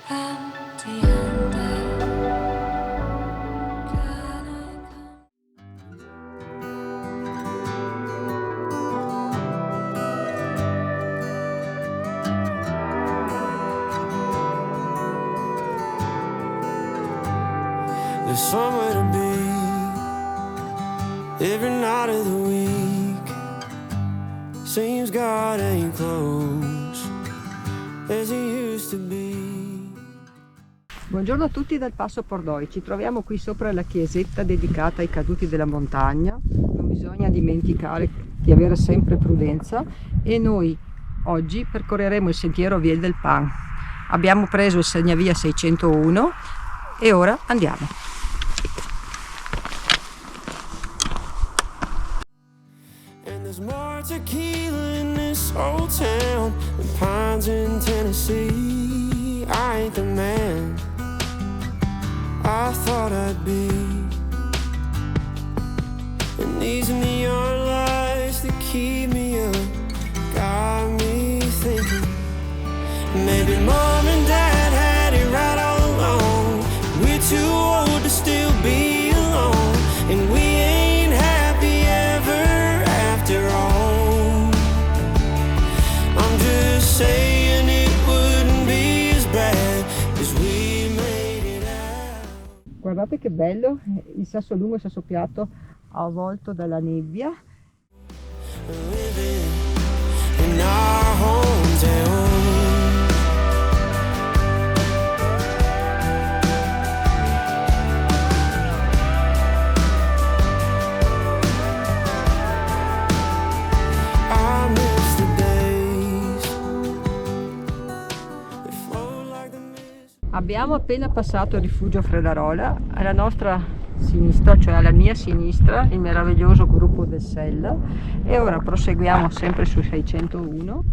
There's somewhere to be every night of the week. Seems God ain't close as he used to be. Buongiorno a tutti dal Passo Pordoi. Ci troviamo qui sopra la chiesetta dedicata ai caduti della montagna. Non bisogna dimenticare di avere sempre prudenza e noi oggi percorreremo il sentiero Via del Pan. Abbiamo preso il segnavia 601 e ora andiamo. There's more tequila in this old town than pines in Tennessee. I ain't the man I thought I'd be, and these neon lights that keep me up got me thinking maybe mom and dad had it right all along. We're too old to still be alone, and we ain't happy ever after all. I'm just saying it wouldn't be as bad as we made it out. Guardate che bello, il sasso lungo e il sasso piatto avvolto dalla nebbia. Living in our hometown. I miss the days that flow like the mist. Abbiamo appena passato il rifugio Fredarola, alla nostra sinistra, cioè alla mia sinistra, il meraviglioso gruppo del Sella, e ora proseguiamo sempre su 601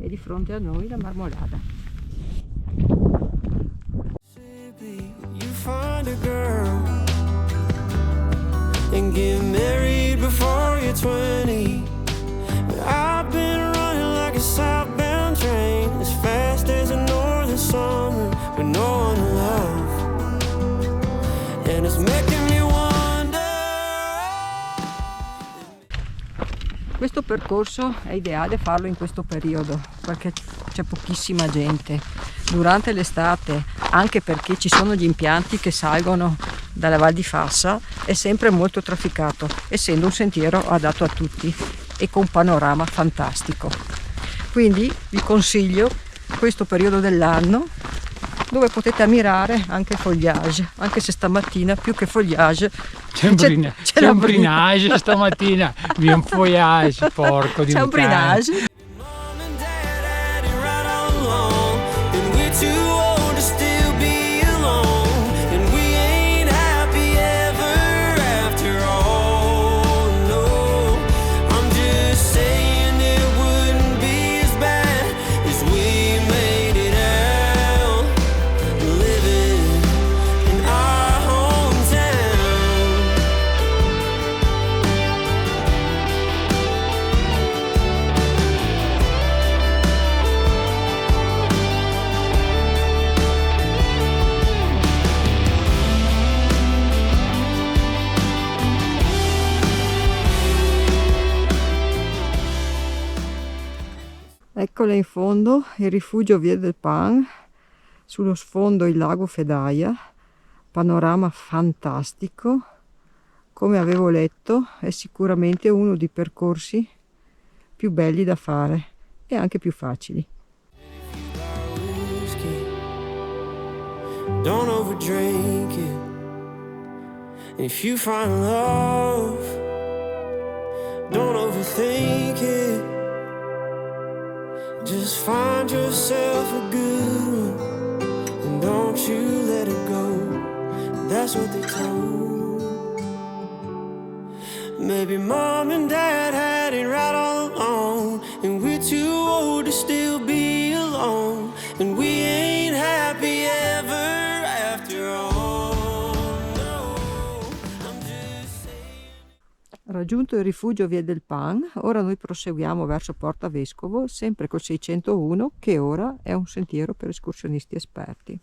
e di fronte a noi la Marmolada. You find a girl and get married before you're 20. But I've been running like a southbound train, as fast as a northern summer with no one to love, and it's making me wonder. Questo percorso è ideale farlo in questo periodo perché c'è pochissima gente. Durante l'estate, anche perché ci sono gli impianti che salgono dalla Val di Fassa, è sempre molto trafficato, essendo un sentiero adatto a tutti e con un panorama fantastico. Quindi vi consiglio questo periodo dell'anno dove potete ammirare anche il foliage, anche se stamattina più che foliage C'è un brinage stamattina, vi un foliage, porco di c'è un un cane. brinage. Mom and dad had it right all along, and we're too old to still be alone, and we ain't happy ever after all. No, I'm just saying it wouldn't be as bad as we made it out, living in our hometown. Eccole in fondo, il rifugio Via del Pan, sullo sfondo il lago Fedaia, panorama fantastico. Come avevo letto, è sicuramente uno dei percorsi più belli da fare e anche più facili. Whiskey, don't overdrink it. And if you find love, don't overthink it. Just find yourself a good one, and don't you let it go. That's what they told. Maybe mom and dad had it right all along, and we're too old to still be alone, and we ain't happy ever after all. No, I'm just saying. Raggiunto il rifugio Via del Pan, ora noi proseguiamo verso Porta Vescovo, sempre col 601, che ora è un sentiero per escursionisti esperti.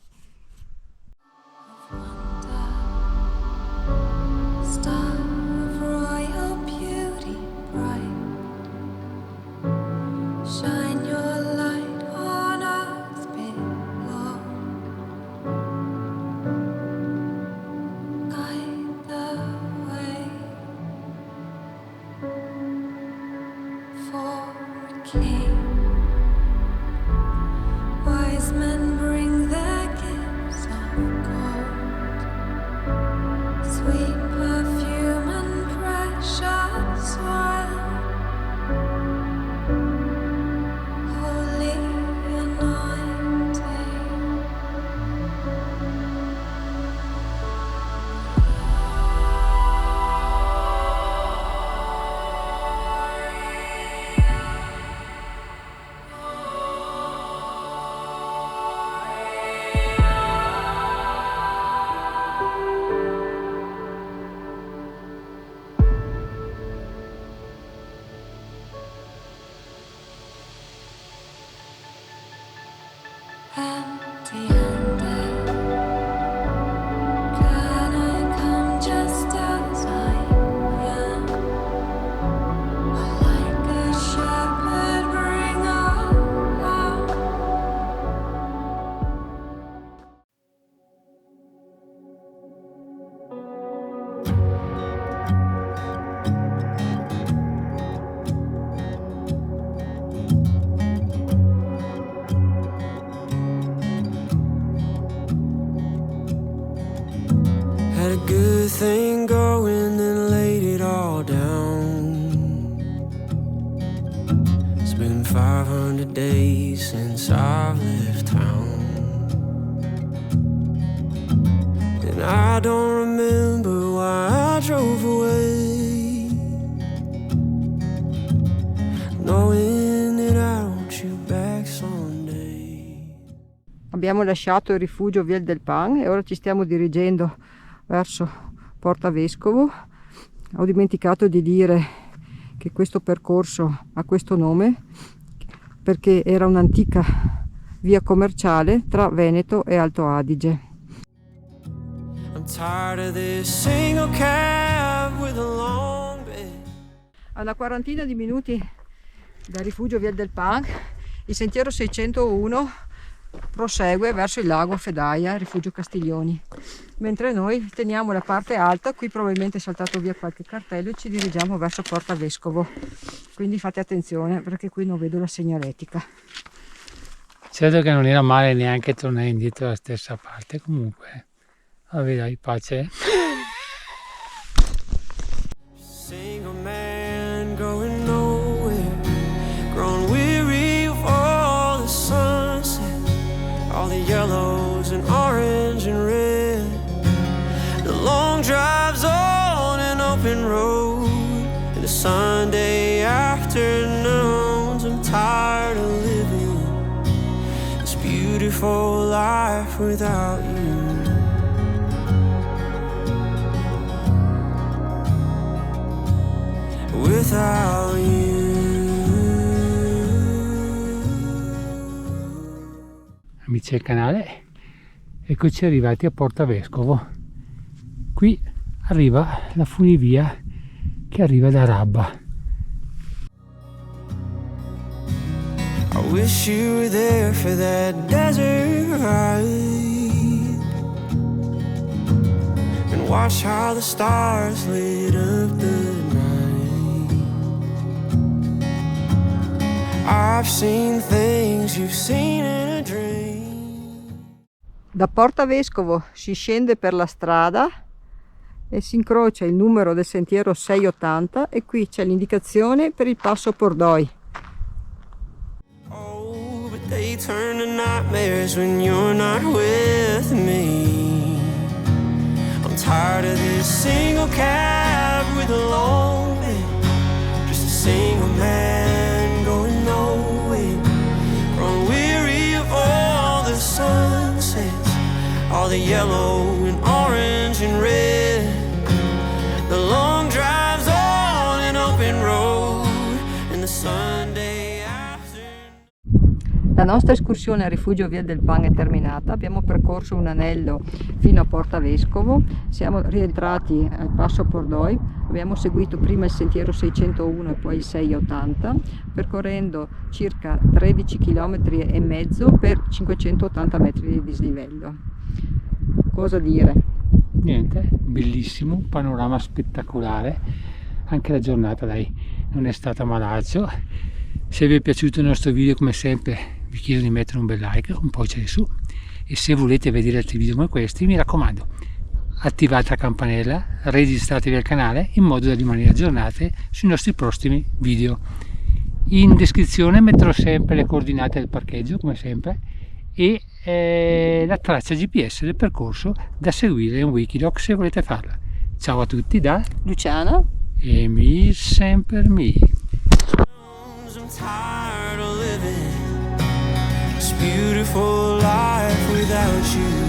everything going, then laid it all down. It's been 500 days since I've left town, and I don't remember why I drove away, knowing that I want you back someday. Abbiamo lasciato il rifugio Viel del Pan e ora ci stiamo dirigendo verso Porta Vescovo. Ho dimenticato di dire che questo percorso ha questo nome perché era un'antica via commerciale tra Veneto e Alto Adige. I'm tired of this single cab with a long bed. A una quarantina di minuti dal rifugio Viel del Pan, il sentiero 601 prosegue verso il lago Fedaia, rifugio Castiglioni, mentre noi teniamo la parte alta. Qui probabilmente è saltato via qualche cartello e ci dirigiamo verso Porta Vescovo, quindi fate attenzione perché qui non vedo la segnaletica. Certo che non era male neanche tornare indietro alla stessa parte, comunque vabbè dai, pace. Single man going nowhere, grown weary of all the sunsets, all the yellows and orange and red, the long drives on an open road, and the Sunday afternoons. I'm tired of living this beautiful life without you. Without you. Amici del canale, eccoci arrivati a Porta Vescovo. Qui arriva la funivia che arriva da Rabba. I wish you were there for that desert ride, and watch how the stars lit up the night. I've seen things you've seen in a dream. Da Porta Vescovo si scende per la strada e si incrocia il numero del sentiero 680 e qui c'è l'indicazione per il passo Pordoi. Oh, but they turn to nightmares when you're not with me. I'm tired of this single cab with a long bed, just a single man going nowhere, grown weary of all the sunsets, all the yellow and orange and red, the long drives on an open road, and the Sunday afternoon. La nostra escursione al rifugio Viel del Pan è terminata, abbiamo percorso un anello fino a Porta Vescovo, siamo rientrati al passo Pordoi, abbiamo seguito prima il sentiero 601 e poi il 680, percorrendo circa 13 km e mezzo per 580 metri di dislivello. Cosa dire? Niente, bellissimo, un panorama spettacolare, anche la giornata dai, non è stata malaccio. Se vi è piaciuto il nostro video, come sempre vi chiedo di mettere un bel like, un pollice su, e se volete vedere altri video come questi, mi raccomando, attivate la campanella, registratevi al canale in modo da rimanere aggiornati sui nostri prossimi video. In descrizione metterò sempre le coordinate del parcheggio, come sempre, e la traccia GPS del percorso da seguire in Wikiloc se volete farla. Ciao a tutti da Luciana e mi sempre mi. I'm tired of living this beautiful life without you.